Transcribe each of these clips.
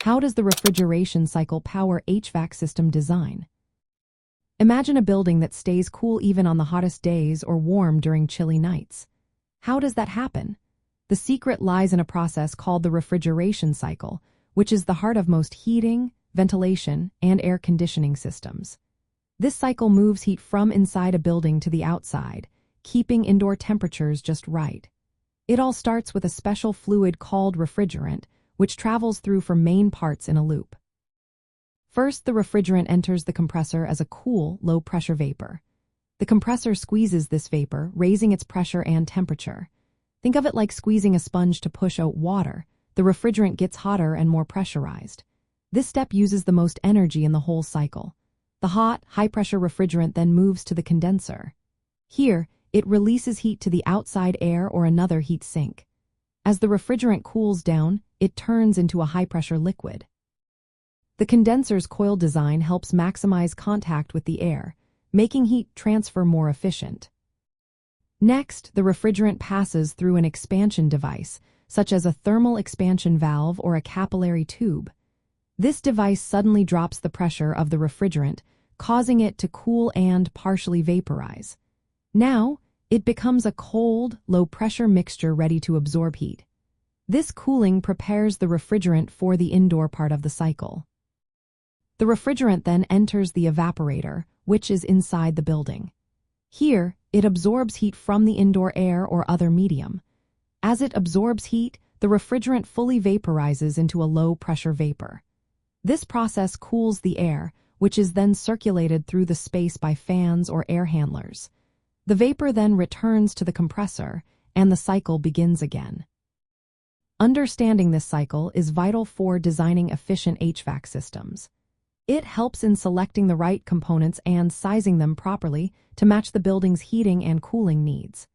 How does the refrigeration cycle power HVAC system design? Imagine a building that stays cool even on the hottest days or warm during chilly nights. How does that happen? The secret lies in a process called the refrigeration cycle, which is the heart of most heating, ventilation, and air conditioning systems. This cycle moves heat from inside a building to the outside, keeping indoor temperatures just right. It all starts with a special fluid called refrigerant, which travels through four main parts in a loop. First, the refrigerant enters the compressor as a cool, low-pressure vapor. The compressor squeezes this vapor, raising its pressure and temperature. Think of it like squeezing a sponge to push out water. The refrigerant gets hotter and more pressurized. This step uses the most energy in the whole cycle. The hot, high-pressure refrigerant then moves to the condenser. Here, it releases heat to the outside air or another heat sink. As the refrigerant cools down, it turns into a high-pressure liquid. The condenser's coil design helps maximize contact with the air, making heat transfer more efficient. Next, the refrigerant passes through an expansion device, such as a thermal expansion valve or a capillary tube. This device suddenly drops the pressure of the refrigerant, causing it to cool and partially vaporize. Now, it becomes a cold, low-pressure mixture ready to absorb heat. This cooling prepares the refrigerant for the indoor part of the cycle. The refrigerant then enters the evaporator, which is inside the building. Here, it absorbs heat from the indoor air or other medium. As it absorbs heat, the refrigerant fully vaporizes into a low-pressure vapor. This process cools the air, which is then circulated through the space by fans or air handlers. The vapor then returns to the compressor, and the cycle begins again. Understanding this cycle is vital for designing efficient HVAC systems. It helps in selecting the right components and sizing them properly to match the building's heating and cooling needs.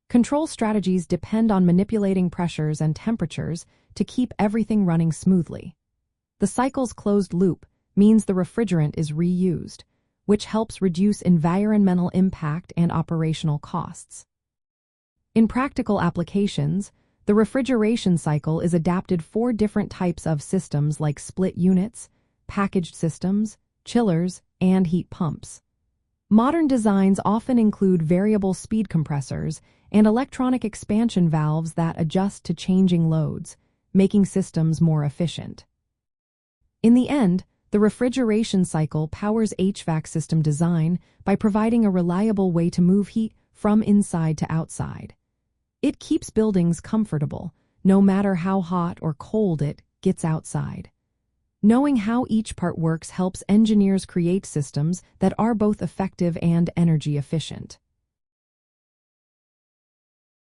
Control strategies depend on manipulating pressures and temperatures to keep everything running smoothly. The cycle's closed loop means the refrigerant is reused, which helps reduce environmental impact and operational costs. In practical applications, the refrigeration cycle is adapted for different types of systems like split units, packaged systems, chillers, and heat pumps. Modern designs often include variable speed compressors and electronic expansion valves that adjust to changing loads, making systems more efficient. In the end, the refrigeration cycle powers HVAC system design by providing a reliable way to move heat from inside to outside. It keeps buildings comfortable, no matter how hot or cold it gets outside. Knowing how each part works helps engineers create systems that are both effective and energy efficient.